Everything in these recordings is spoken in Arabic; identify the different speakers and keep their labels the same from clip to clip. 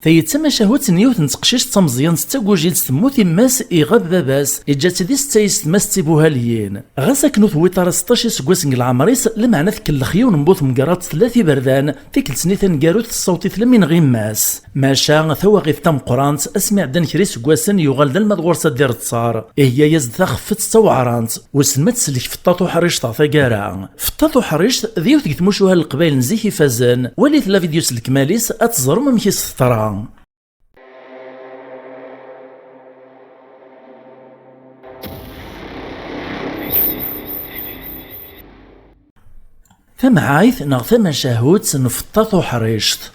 Speaker 1: فيتسمى شهوت نيوت نتقشيش تمزيان ستا كوجيل ستموت ماس إغاب باباس إجات دي ستايس ماس تيبوهاليين غاسا كنوث ويطار 16 سكواس العمريس لمعنى ذك الخيون نبوث مقرات ثلاثي بردان فيك لسنيثن قاروت الصوتي ثلمين غيماس ماشا ثوا غيث تم قرانت اسمع دان كري سكواسن يغال دال مدغورسة دير تصار هي يزد ثاخفت توعرانت وسلمت سلك فطاطو حريش طاطا كارا فطاطو حريش ذيوث كتموشوها القبايل نزيكي فازان وليث لا فيديوس الكماليس اتزرم مكيس ثطران. ثم عايث ناغ ثم شاهوت نفطاط وحريشت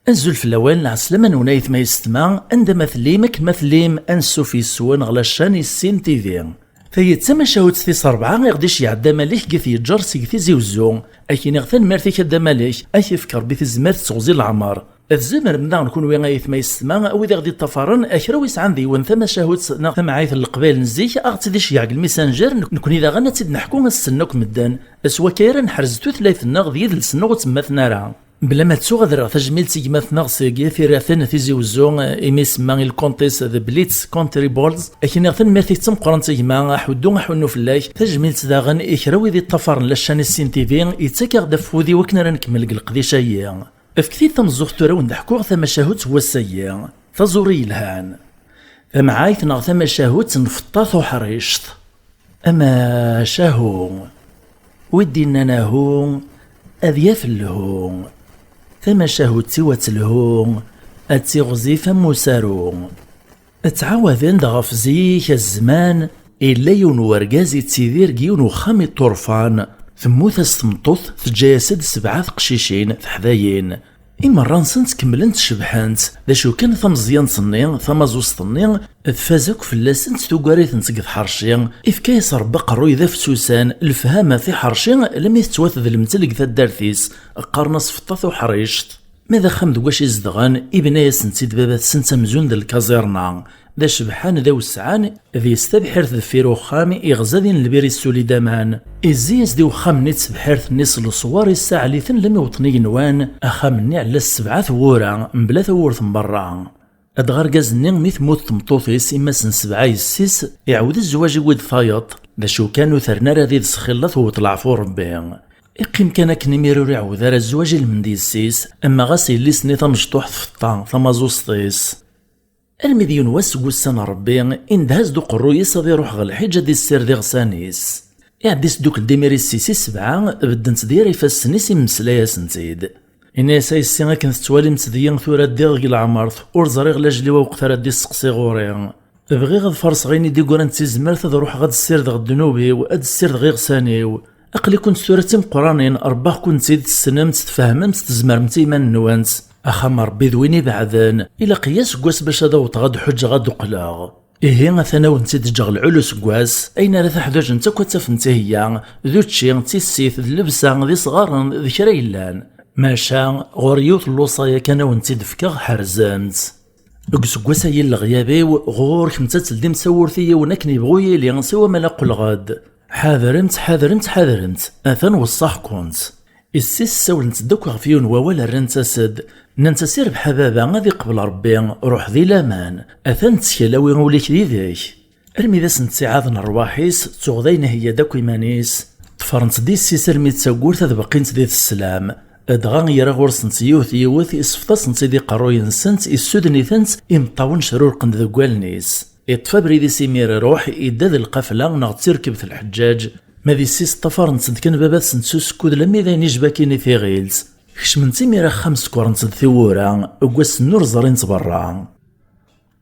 Speaker 1: انزل في الاول نعسلم نونايث ما يستمع عند مثليمك مثليم انسو في السوان غلاشان السين تيفي فيتسمى شاهوت ثيس 4 يغديش يعدى ماليك كيف يجر سيكثي زيوزو اكي نغثن مارثي كدا ماليك اكي فكر بيث الزمات تغزي العمر الزمر منا نكون وين غايث ما يستمع او اذا غدي الطفران اكراويس عندي وين ثم شاهوت ناغ ثم عايث القبائل نزيك اغتديش يعق الميسنجر نكون اذا غنى تيد نحكو نستناك مدان اسوا كايرا نحرزتو ثلاث ناغ ديال السنو تماثنا راه بلا ما تسوغ ذرا تجميل تيماثنا سيكي في راثن تيزي وزون ايميس مان الكونتيس ذا بليتس كونتري بولز اكي غثن مارثي تم قران تيما حدو حنو فلاك تجميل تداغن اكراوي ذي الطفر لاشان السين تيفي يتسكر دفودي وكنا نكمل القضيه افكثي تمزوخ تورا ونضحكو ثم شاهوت هو السيء تزوري الهان ثم عايث ناغ ثم شاهوت نفطاث وحريشت اما شاهو ودي ناناهو اذياف اللهو ثم شاهوت سوات الهو اتيغزي فمو سارو اتعاوذن دغف زيك الزمان إلا يون ورقازي تسيدير كيون وخامي طرفان ثموث استمطوث تجاسد 7 قشيشين ثحذاين إما رانسنت كملنت شبحانت ذا شو كان ثمزيان صنين ثمازوس صنين ثفازك فلاسنت توقاريث نتقذ حرشين إفكايس ربق روي ذا فسوسان الفهامة في حرشين لم يتواث ذا المتلق ذا الدارثيس قارنص فطاث وحريشت ماذا خمد واش يزدغان إبنايا سنتيد بابات سنتا مزون ذا الكازيرنا ذا شبحان ذا وسعان ذي يستبحر ذفير وخامي إغزادين البيري السولي دامان إزيز دي وخام نيت سبحرث نيس الصوار الساعة ليثن لم يوطني نوان أخامني على 7 ثورا مبلا ثورث مبرا أدغار قازني ميث موت تمطوثيس إما سن 7 يسيس يعود الزواج ود فايط ذا شو كانوا ثرنا رذي سخلط وطلع فور ربي إقيم كان كنميرو يعود ذا الزواج المنديسيس أما غاسي اللي سني ثمشطوح فطان ثمازوسطيس المذيون واسقو السنة ربي اندهاز دو قروي صدي روح غالحيجة دي السير دي غسانيس يعديس دوك الديميري السيسي 7 بدنت دير يفاسنيس مسلايا سنتيد إنا سايسي غاكن تتوالي متدين ثورا دير غي العمارث ور زريغ لاجلي وقت راه دي السقسي غوري بغي غاد فرص غيني دي قران تيزمر تروح غاد السير دغ الدنوبي واد السير دغ غسانيو أقلي كنت ثورا تيم قرانين أرباح كنت تيد تسنمت تفهمت تزمرمت إيمان نوانت أخام ربي ذويني بعدين إلا قياس قواس باش هذا وتغاد حج غاد وقلاغ إيه مثلا ونتي تجغ العلوس قواس أين لا تحتاج نتا كتفنت هي ذو تشي تيسيث اللبسة ذي صغار ذي كريلان ماشا غوريوت اللوصايا كان ونتي دفكا حرزانت قس قواس هي الغيابي غور كنتا تلدي مسورثية ونكني بغويا لي نسوا ملاق الغاد حاذرمت أثن وصاح كونت السيس ساول نتدوك غفيون وولا رنتسد ننتسير بحبابا غادي قبل ربي روح ذي لامان اثن تسكلاوي وليك ذي ذاك ارمي ذا سنتسعاد الرواحيس تغذين هي داك ايمانيس طفرنت دي السيس ارمي تساقور تذبقينت ذي السلام ادغان يرا غورسنت يوث اسفطاس نتي ذي قروي نسنت السودني ثنت امطاون شرور قند ذو قوالنيس اطفابري ذي سيمير روح إداد القافلة ناغ تركبت الحجاج ماذي سيس طفر نتسدكن بابات سنتسوس كود لمي ذا نيجباكيني في غيلز كشمنتي ميرا 5 كورنت ثورا وقواس النور زارين تبرا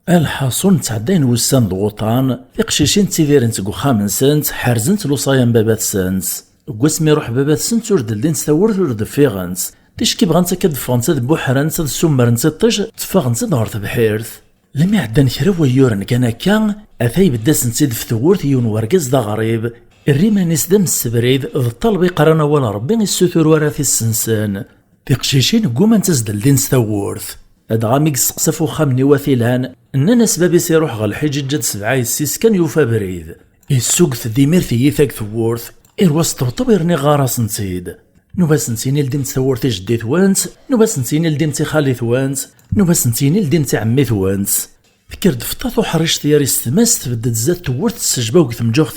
Speaker 1: الحاصل نتعدين وسان ضغوطان في قشيشين تيفيرين تقو خامن سنت حارزنت لوصايان بابات سنت وقواس ميروح بابات سنت ورد اللين تثورت ورد فيغنت تيش كي بغانت كدفغنت ذ بوحرانت ذ سمرنت طيج تفغنت ظهر تبحيرث لما عدان كرا ويورن كان كان اثاي بداس نتسد في ثورت يون ورقز دا غريب الريمانيس دم السبريد ذ الطلب قرانا ولا ربي السثور وراثي السنسان في قشيشين قوما تزدل دين ستورث ادغاميك سقسف وخامني وثيلان اننا سبابي سيروح غالحجج جد 7 يسيس كان يوفى بريد السوق ذي مرثي يثاك ثورث إرواس ترطب يرني غارس نتيد نوباس نسيني لديم تثورتي جدي ثوانت، نوباس نسيني لديم تي خالي ثوانت، نوباس نسيني لديم تي عمي ثوانت. فكرت فطاط حريش تياري ستماس تبدد زاد تورت السجبه وكثم جوغ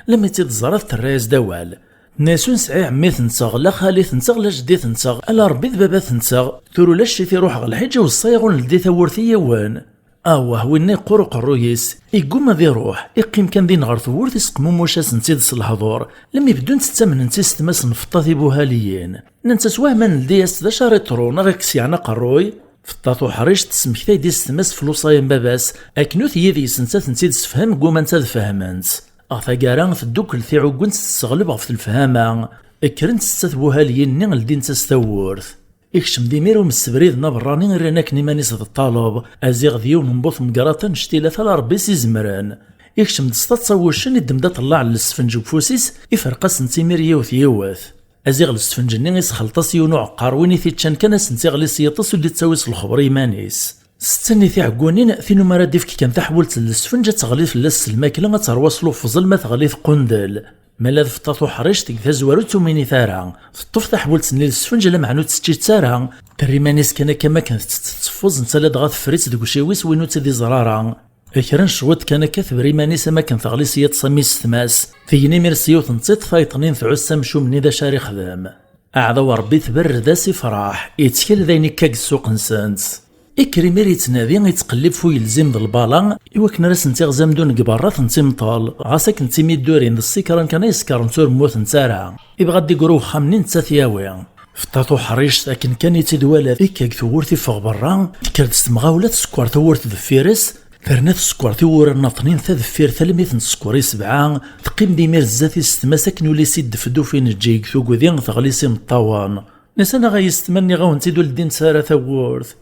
Speaker 1: لما تيتزرات الرايز دوال. ناسون سعي عمي تنتغ لا خالي تنتغ لا جدي تنتغ الا ربي بابا تنتغ ثورو لا شتي روح غ الحجه والصيغون لدي ثورتي يوان. واه وين يقرو قرويس يقوم ذي روح يقيم كان ذي نغار ثورت يسقمو موشاس نتيدس الهضور لما يبدون تتمن نتيس تماس نفطاثي بوهاليين ننسى سواه من لدياس ذا شاريطرو نغاكس يعني قروي فطاطو حريش تسمكتاي ديس تماس فلوصايم باباس اكنو ثيذي سنسات نتيدس فهم قوما نتا فهمانت ثاقارا في الدوكل ثي عقون تستغلب غف الفهامة اكرنت ستات بوهاليين نغ لدين تستورث يكشم ديميرو من السبريد نبراني راناك نيمانيس ذا الطالب ازيغ ذيو نبوث مقراطا نشتيلا ثلا ربي سيزمران يكشم دستا تصوشن يدمدا طلع للسفنج بفوسيس يفرقاس نتيمير وثيوث ازيغ السفنج ني يسخلطاس يونو عقار وين ثيتشان كان سنتيغ لي سيطس ولي تساويس الخبر يمانيس ستني ثي عقونين ثينو مرا ديفك كان تحولت للسفنج تغلي في لاس الماكله ترواصلو في ظلمه تغلي في قندل مالا فطاطو حريش تكذا زوارو ميني ثارا فطف تحولت نيل السفنج لا معنو تسجيت ثارا تريمانيس كان كما كانت تتفوز نتلا دغا فريت دكوشيويس وينو تدي زرارا اكرن شوط كان كثب ريمانيس ما كان ثغلي سيات سميس ثماس فيني ميرسيو تنصيت فايطنين ثعسا مشو مني ذا شاري خدام اعضو ربي تبر ذا فرح يتكل ذيني كاك السوق نسانس إكريمير يتنادي يتقلب فو يلزم ذا البالان إواكن راس نتيغ زامدون كبارات نتيمطال غاساك نتيمي دورين ذا السكران كان يسكر نتور موت نتارا يبغى ديقرو خامنين نتاثياوي فطاطو حريش لكن كان يتدوالا ذيك ثورتي فوق برا كانت تمغاولات سكوار ثورت ذفيرس فرنات سكوار ثور الناطنين ثا ذفير ثلميث نسكوري سبعة تقيم ديمير الزاتي ستماسك نولي سيد فدو فين جيك ثوكو ذين ثغليسي مطاوان نسانا غايستمني غاون تيدو لدين سارة ثورث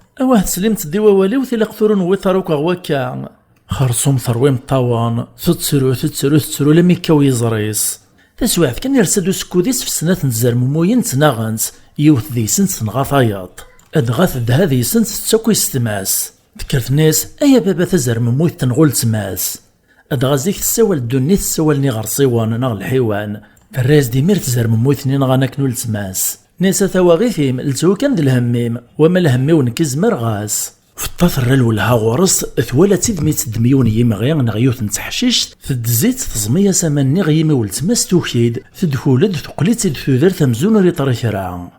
Speaker 1: سلمت ديوا والي وثلاق ثورن ويثاروك غواكا خرصوم ثرويم طوان تتسرو لمي كاوي زريس تسواعث كان يرسدو سكوديس في سنة نزار مموين تناغنت يوث ذي سنت نغاثاياط ادغاث ذا ذي سنت تساكو يستماس فكرت ناس ايا بابا تزار مموي تنغول تماس ادغازيك تساوال الدنيا تساوالني غرصيوان ناغ الحيوان فالراس ديمير تزار مموي ثنين غاناكنول تماس ناس ثواغيثيم لتو كان الهميم وما الهمي ونكز مرغاس في الطفر الولها غورس ثوالا تيدميت دميون يمغي نغيوث نتحشيشت تدزيت تزمية سمان نغيمي ولتماس توكيد تدخولد تقليت تثوذر ثمزون ريطري كرا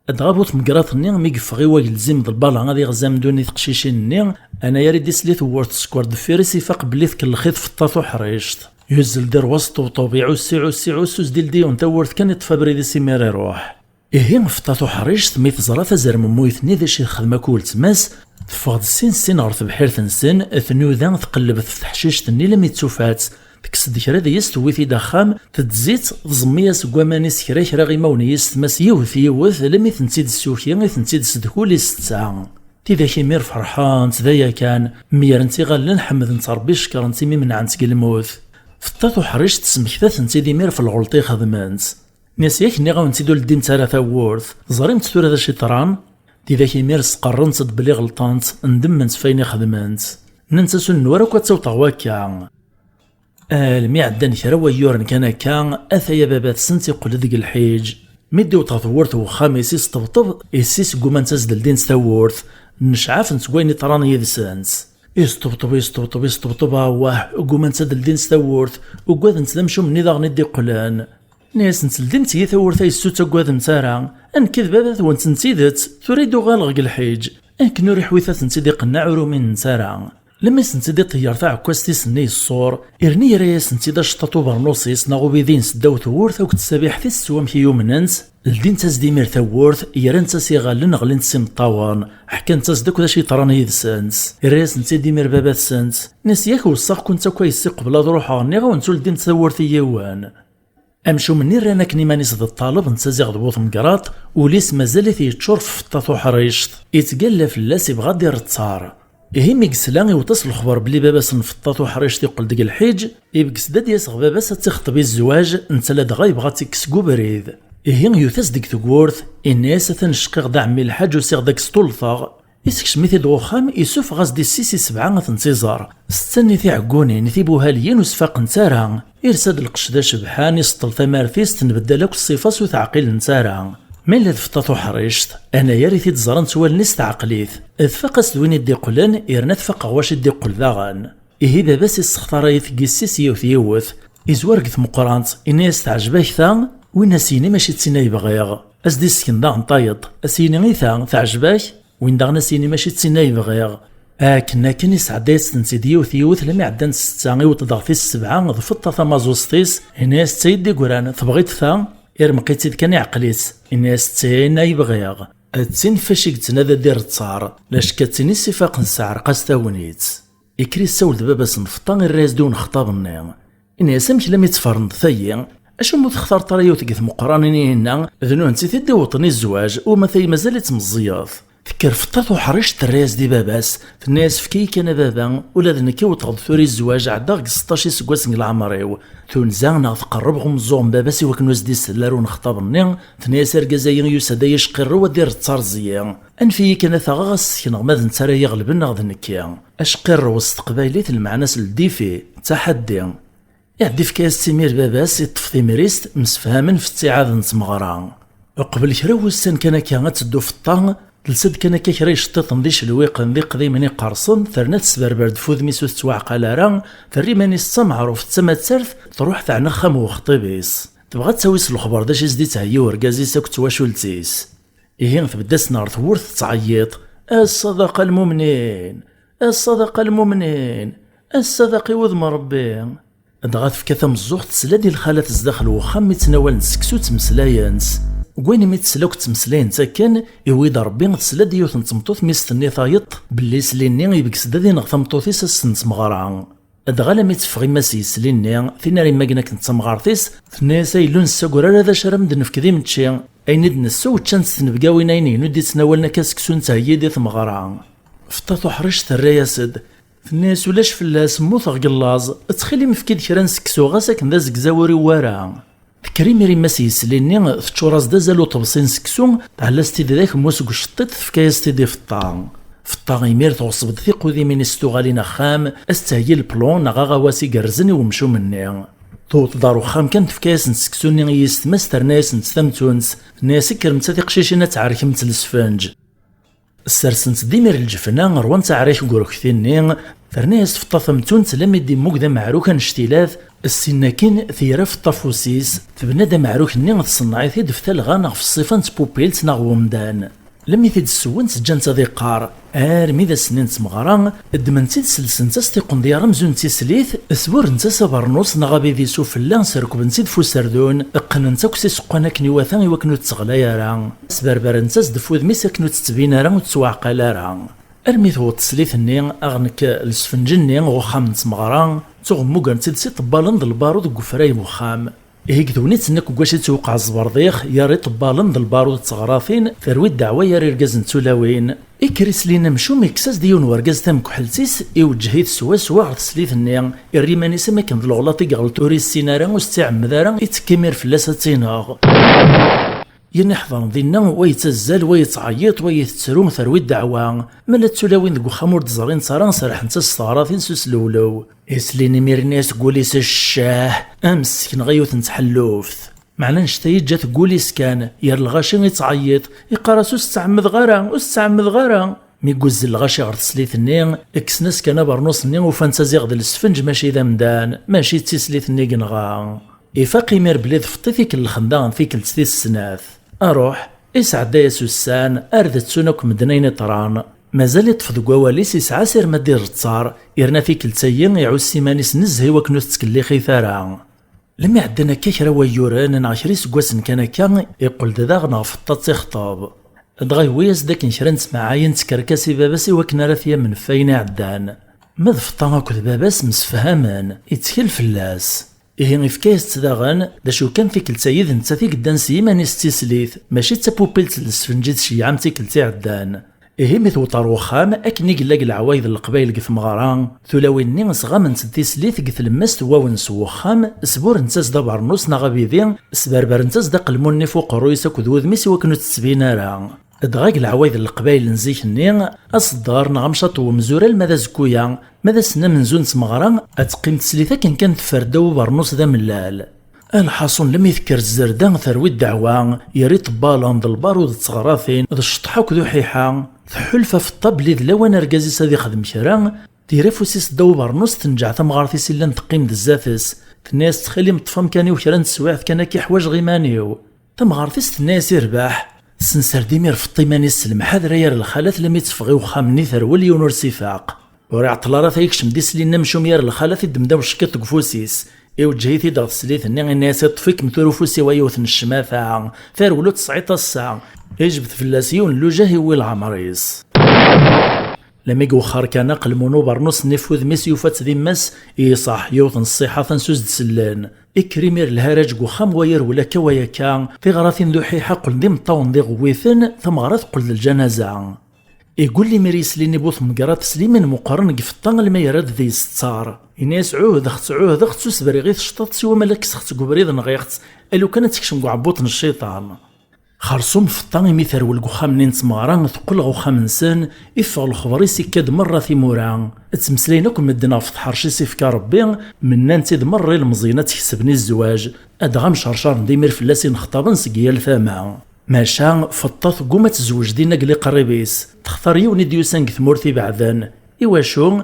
Speaker 1: ادغابوت مقراط نيغ ميقفغي واجلزيم ض البالا غادي غزام دوني تقشيشين نيغ انا يا ريدي سليت وورت سكوارد فيرسي فاق بليث كالخيط في الطاطو حريشت يهزل دير وسط وطوبي عسي عسوس ديال ديون تورث كان يطفى بريدي سيمير يروح إيه مفطاطو حريش تمي تزرا تزر ممويثني ذا شي خدمة كول تماس تفقد سين غرث بحير ثنسن ثنو ذا تقلب في تحشيشتني لم يتسوفات تكسد كرا ذا يستوي في دخام تتزيت ضمية سكوامانيس كرا غيما ونيس تماس يوث لم تنتيد السوكي تنتيد سدكولي ستة تيذا كيمير فرحان تذايا كان ميرنتي غالن حمد نتربي شكر نتي من عندك الموت فطاطو حريش تسمكتا تنتيدي مير في الغلطي خدمانت ناس ياك ني غاونتيدو لدين ثلاثة وورث زريمت ثورة ذا شيطران دي ذاك يميرس قرنت بلي غلطانت ندمنت فايني خدمانت ننسى سن ورا كتسوط غواكا المي عدان كرا ويورن كان كان اثايا بابات سنتي قل ذيك الحيج ميديو تطورت وخاميس يسطبطب يسيس قومان تزدل دين ثورث نشعاف نتقويني طراني يدسانس يسطبطب واه قومان تزدل دين ثورث وقواد نتلمشو مني ذا غندي قلان ناس نتلدم تي ثورثا يسوتا قواد مسارا انكذ بابا وانت نتيدت تريدو غالغ الحيج انكنو ريحويثا تنتيدي قناع عرومين نسارا لما سنتيدي طيار تاع كواستي سني الصور ارني رايس نتيدا شطاطو برنوسيس ناغو بيدين سداو ثورثا وكتسابيح في السوام كيومنانس لدين تازديمير ثورث يران تاسيغالن غلين تسيم طاوان حكان تازدك ذا شي طراني يدسانس رايس نتيديمير بابا سانس ناس ياك وصاق كنت كويسي قبل روحا ني غاونتو لدين ثورث يوان امشو مني رانا كنيمانيس ذا الطالب نتازيغ ضبوط مقراط وليس مازال تيتشور في فطاطو حريشت يتقلى فلاس يبغى دير التصار إيه ميكسلا يوتصل الخبر بلي باباس نفطاطو حريشت يقول ديك الحيج يبكس داد ياسغ باباس تيخطب الزواج نتلا دغا يبغى تيكسكو بريد إيه يوثاس ديك ثقورث الناس تنشقيغ دا عمي الحاج وسيغ داك سطولثاغ يسكشمي ثيد وخام يسوف غاز دي سيسي 7 تنتظار ستاني ثي عقونين ثي بوهاليين وسفاق نتارا يرسد القشدة شبحان يسطل ثمارثيس تنبدل لك الصفاس وتعقيل نتارا من اللي ثفطاتو حريشت انا يا ريت تزران توالنيس تعقليث ثفاقس دوين يدي قلن يرنا ثفاق واش يدي قل ذاغن إيه بس السخطرة يثقيسيس يوث يوث إزوار قث مقرانت إني يستعجبه ثا وين سيني ماشي تسينا يبغيغ أسدي السكن داغن طايط أسيني غيثا تعجبه وين داغنا سيني ماشي تسينا يبغيغ كنا كان يسعد يستنسيد يوث يوث لما عدان ستة وتضغ في 7 ضفطة ثمازوستيس هنا ستيدي قران تبغيت ثا إرمقيتي كان يعقليس إني ستينا يبغيغ أتسين فاشي قلتنا ذا دير التصار لاش كاتيني سفاق نسعر قاستاونيت إكري السول دبابا سنفطان الراس دون خطاب النيم إني سمك لم يتفرند ثيا أشو مو تختار طريو تقث مقرانيني هنا ذنو انتي تدي وطني الزواج وما ثي مازال يتمزياض فكر فطاط وحرشت الراس دي باباس في الناس فكي كان بابا ولا ذنكي وتغض ثوري الزواج عدا 16 سكواس العمريو ثونزانا تقرب غمزوم باباس وكنو زدي سلارون خطاب النيم ثنياس ركازايا يوسادا يشقر ودير التارزيا انفي كان ثغاس كنا ماذا نترا يغلب النغ ذنكيا اشقر وسط قبايليت المعناس الديفي تحدي يعدي في كاس تيمير باباس يطف ثمريست مسفهامن في التعاذ نتمغرا وقبل كرا وسان كان كا تدو في الطان تلسد كان كرا يشطط نديش الويق ندي قديمني قرصن ثرنات سبربرد فوذ ميسوس توعقل راه ثري ماني معروف تسمى تسرث تروح تاع نخم وخطيبيس تبغى تسويس الخبر داش يزدي تهيا وركازي ساكت واشولتيس إيه تبدا سنار ثورث تعيط الصدقة المؤمنين الصدقة المؤمنين الصدقة وذم ربي دغات في كثا مزوح تسلا ديال الخالة تزداخل وخام يتناول نسكسو تمسلايانس وين ميتسلاوك تمسلاين تاكن يويد ربي تسلا ديوث نتمطوث ميستني ثايط باللي سليني يبكس دادي نغثمطوثيس السنت مغرعا دغالا ميتفغي ماسي سليني فينا ريما كنا كنت تمغارثيس ثناسا يلون الساكورا هذا شرم دنف كذي متشي اين دنسو تشانس تنبقى وين اين ندي تناولنا كاسكسو نتاهي دي ثمغرعا فطاطو حرشت الرياسد في الناس ولاش فلاس موث قلاز تخلي مفكيد كرا نسكسو غاساك ذا زكزاوري وارا كريم ريما سيسليني تشوراز دازالو طبسين سكسو على ستيدي ذاك موسق الشطيط في كايس تيدي في الطاغ في الطاغ يمير توصب ثيقو ذي من استغالينا خام استهي البلون غاغا واسي قرزني ومشو مني توت دارو خام كانت في كايس نسكسوني يستمستر ناس نتثمتونس ناس كرمتا ذي قشيشينا تعركمت السفنج السرسنت ديمير الجفنا روان تعريش قروكثيني فرناس في الطفمتون تلمي دي موكدا معروكا نشتيلاث السناكين ثيرا في الطفوسيس تبنادا معروك ني تصنعي ثيد في ثلغا نغ في الصفانت بوبيلت نغ ومدان لمي ثيد السوانت جانتا ذي قار ارمي ذا سنين تمغرا ادمنتي تسلسنت استيقن ديارا مزون تيسليث اثبور نتا سابرنوس نغابي ذي سوفلا سركبنتي دفو سردون اقننتا كسي سقوانا كنيواثا يوكنو تسغلا راه سبربر نتا زدفو ذمي ساكنو تتبينا راه وتسواعقا راه ارمي ثو تسليثني اغنك السفنجني وخام نتمغرا تغمو كانت تسي طبالن ذ البارود كفراي وخام هيك ذونيت انك واش توقع الزبرديخ يا ريت طبالن ذ البارود تغراثين ثروي الدعوه يا ريركاز نتولاوين إكريس لينا مشو ميكساس ديون وركاز تام كحلتيس إوجهيت سوا سوا تسليث النيا الريماني سما كان الغلاطي قالتوري السينارا واستعم دارا يتكمر فلاسة تيناغ يعني حضر دينا ويتزال ويتعيط ويتسرون ثروي الدعوة مالا تسولاوين ذو خمور تزارين صاران صراحة نتا الصغراثين سوس لولو إسليني ميرناس قوليس الشاه أمسكن غيوث نتحلوفث معنا نشتاي جات قوليس كان يار الغاشي يتعيط يقراسو استعمد غارا واستعمد غارا مي قوز الغاشي غير تسليث النين اكسناس كان برنوس النين وفانتازيغ ذا السفنج ماشي ذا مدان ماشي تسليث النين كنغا إفاقي مير بليد فطيتيك الخندان فيك لتسليث السناث أروح إسعد يا سوسان أردت سونك مدنين طران مازال يطفض قواليس يسعى سير ما دير التصار يرنا فيك لتسيين يعوز سيمانيس نزهي وكنو تسكليخي ثارا لما عدنا كيكرا ويوران نعشري سكواسن كان كان يقول داغ نغفطات تخطاب دغاي وياس داك نشرنت معاين تكركاسي باباسي وكنا راثيا من فاين عدان ماذ فطا كل باباس مسفهمان يتكل فلاس إيه إفكاس تداغن دا شو كان فيك لتايد نتا فيك دان سيماني ستيسليث ماشي تابوبيلت السفنجيت شي عامتي كلتي عدان إيه مثو طاروخام أكني قلاق العوايد القبايل قف مغران ثلاويني نصغا من تديسليث قث المست واون سوخام سبور نتاز دا برنوس نغابيذين سبربر نتاز دا قلموني فوق رويسا كذوذ ميسي وكنو تسبينا راه دغاك العوايد القبايل نزيكني أصدار نغمشط ومزورال ماذا زكويا ماذا سنا منزون تمغرا أتقيم تسليثا كان تفردو وبرنوس ذا ملال. الحاصن لم يذكر الزردان ثروي الدعوة يريط بالان ذا البارود تغراثين ذا الشطحاك ذو حيحا حلفة في الطبل ذ لوان رقازي سادي خدم كرا ديرافوسيس دو برنوس تنجع تمغارثي سيلان تقيم دزافس الناس تخلي مطفم كاني وكران تسواعث كان كي حواج غيمانيو تمغارثيس الناس يرباح سنسر ديمير في الطيماني السلم حذر يار الخالات لم يتفغي وخامني ثرول يونور سفاق ورع طلارات يكشم ديس لي نمشو ميار الخالات دمداو شكت قفوسيس وجهيتي ضغط سليث ني الناس يطفيك مثلو فوسي ويوثن الشمافة ثرولو تسعيط الساعة يجبت فلاسيون لو جاهي ويل عمريس لما يقو خاركانا قلمونو برنوس نفوذ ميسيو فات ذي مس يصح يوثن الصيحة ثنسوز دسلان إكريمير الهراج قو خام وير ولا كوايا كان في غراثين ذو حيحا قل ذي مطاون ذي غويثن ثم غراث قل الجنازة يقول لي مريس لي نبوث مقرات سليمان مقارن قفطان لما يراد ذي ستار إناس عوه ذخت سوسبري غيث شطات سوا ملاك سخت قبريض نغيخت ألو كانت تكشم قو عبوطن الشيطان خرصوم في الطاني مثل والقخام نين تمغران ثقل غوخام نسان إفغ الخبري سكاد مرة ثموران تمسلينكم مدنا في حرشي سيفكا ربي من نانتيد مرة المزينة تحسبني الزواج أدغام شرشار ديمير فلاسين خطابن سقيا الثامة ماشا فطاث قومة تزوج دينا قلي قريبيس تختار يوني ديوسان ثمورتي بعدان إواشو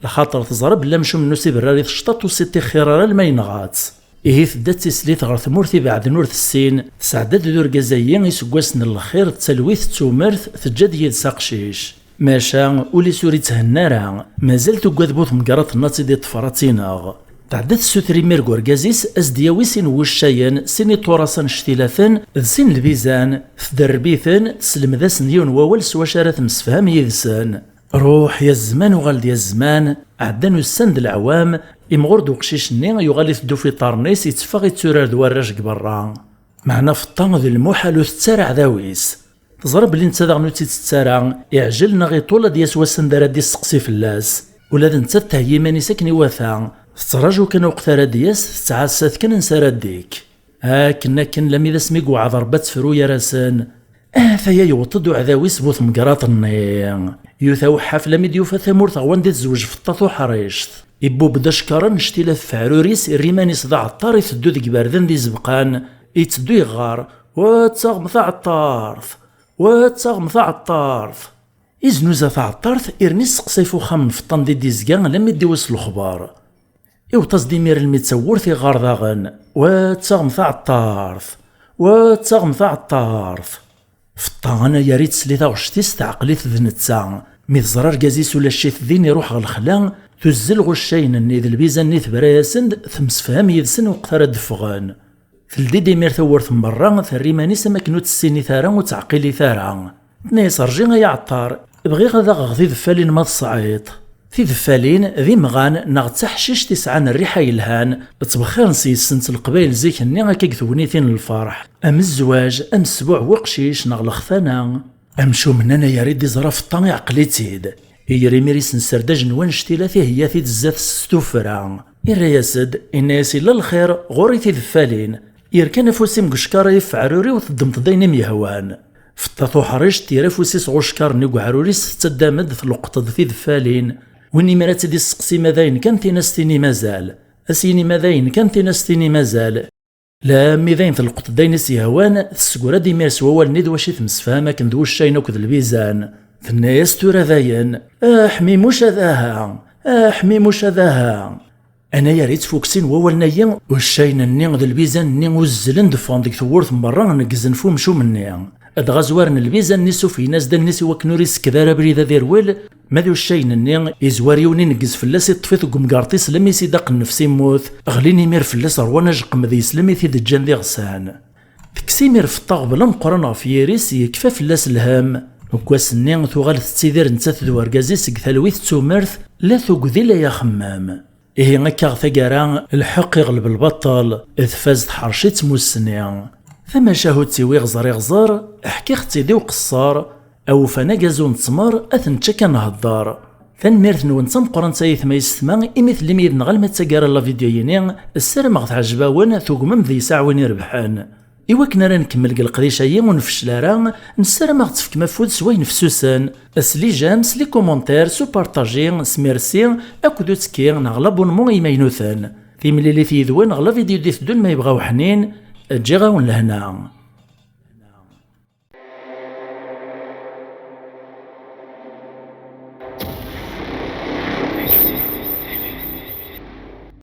Speaker 1: لخاطر تزرب لا مشو منو سيبراري تشطط وسيتي خيرارا لما ينغات إيه تدات تسليت غير ثمورتي بعد نور السين سعدات دور قزايين يسقوسن الخير تسلويث تومرث تجد يد ساقشيش ماشا ولي سوري تهنارا مازال تقاد بوث مقارات الناس دي طفراتيناغ تعدات سوتري ميرغور قازيس أزدياويسين وشاين سيني طوراسان شتيلاثن ذسين البيزان ثدربيثن تسلم ذا سنيون وول سوا شارات مسفهم يذسان روح يا الزمان وغالد يا الزمان عدانو السند العوام إمغورد وقشيشني يغالي تدو في طارنيس يتفاغي تسورار دوار برا معنا في الطن ذي المحال تتسارع ذاويس تزرب اللي نتا داغنو تتسارع يعجلنا غي طولة دياس واسندارا دي السقسي فلاس ولا ذا نتا تهيماني ساكني واثا تراجو كان وقتارا دياس تعاسات كان نسارا ديك كنا لم إذا سميقو عضربات فرو يا راسان فيا يوطدو عذاويس بوث مقراط النيم يوثاو حفلة مديوفة ثمورث غوان دي تزوج في الطاطو حريشت يبو بدا شكرا نشتيلا في عروريس الريماني صداع الطار يتدو ذيك باردن دي زبقان يتدو يغار واتساغ مثاع الطارث واتساغ مثاع الطارث إزنوزا ثاع الطارث إرني سقسيفو خام فطان دي ديزقان لم يديوس الخبار يوطاز ديمير المتصور في غار ذاغن واتساغ مثاع الطارث واتساغ مثاع الطارث فطانا يا ريت سليتا وشتيس تعقليت ذنتسا مي زرار قازيس ولا الشيث ذين يروح غالخلا تزل غشين اني ذا البيزان نيث براياسند ثمسفهم يذسن وقتار دفغان ثلدي ديمير ثورث مرة ثريماني سماكنو تسيني ثارا وتعقيلي ثارا نايس رجي غيا عطار بغي غدا غذي ذفالين ما تصعيط في ذفالين ذي مغان ناغ تحشيش تسعان الريحة يلهان تبخير نسيس سنت القبايل زيك اني غاكيك ثونيثين الفرح ام الزواج ام السبوع وقشيش ناغ الخثانا ام شو مننا يا ريد يزرا في الطامي عقليتيد يري ميريس نسرداج نوان شتيلا فيه هي في الزاف ستوفرا يرياسد الناس الا الخير غوري ذفالين يركن فوسي مقشكار يفعروري وتدمت داينم يهوان في الطاطو حريش تيرا فوسي صغشكار نيقو عروريس تدامد في الوقت في ذفالين وني مرات دي السقسي ماذاين كان تينستيني مازال اسيني ماذاين كان تينستيني مازال لا ميذاين في الوقت داينس يهوان تسكورا دي ميرس ووال نيد واشي تمسفاما كن دو الشاين وكذ البيزان في الناس تورا ذاين احمي مش هذاها احمي مش هذاها انا يا ريت فوكسين ووال نيا والشاين النين ذا البيزان نين وزلن دفون ديك ثورث مرة نقزن فو مشو مني ادغازوارن البيزان نيسو في ناس دال نيسي وكنوريس كبارا بريدا دير ويل ماذو الشاين النين يزواريوني نقز فلاس يطفيث قمقارطيس لمي سيداق النفسي موث غليني مير فلاس روانا جقم ذي سلمي ثي دجان ذي غسان تكسي مير في الطاغ بلا مقرن في يريس يكفى فلاس الهام وكواس النين ثوغال تسيدير نتاث ذو ارقازي سق ثلويث تومرث لا ثوقذي لا يا خمام إيه غاكا ثقارا الحق يغلب البطل إذ فاز تحرشيت موسني ثم شاهد تيوي غزر يغزر احكي ختي دي وقصار أو فانا قازون تسمر أثن تشكا نهضار ثن ميرث نون تمقرن تايث ما يستمع إمثل لميد نغل ما تساقار لا فيديو ينين السر مغث عجباون ثوق ممذي ساعة وين يربحان إوا كنا راه نكمل القريشة ونفشل راه نسرم غتفك مفود سواي نفسوسان اسلي جام سلي كومونتير سو بارطاجي سميرسي اكودو تسكي نغلا بونمون ايماينوثان في ملي في يذوان نغلا فيديو ديف دون ما يبغاو حنين تجي غاون لهنا.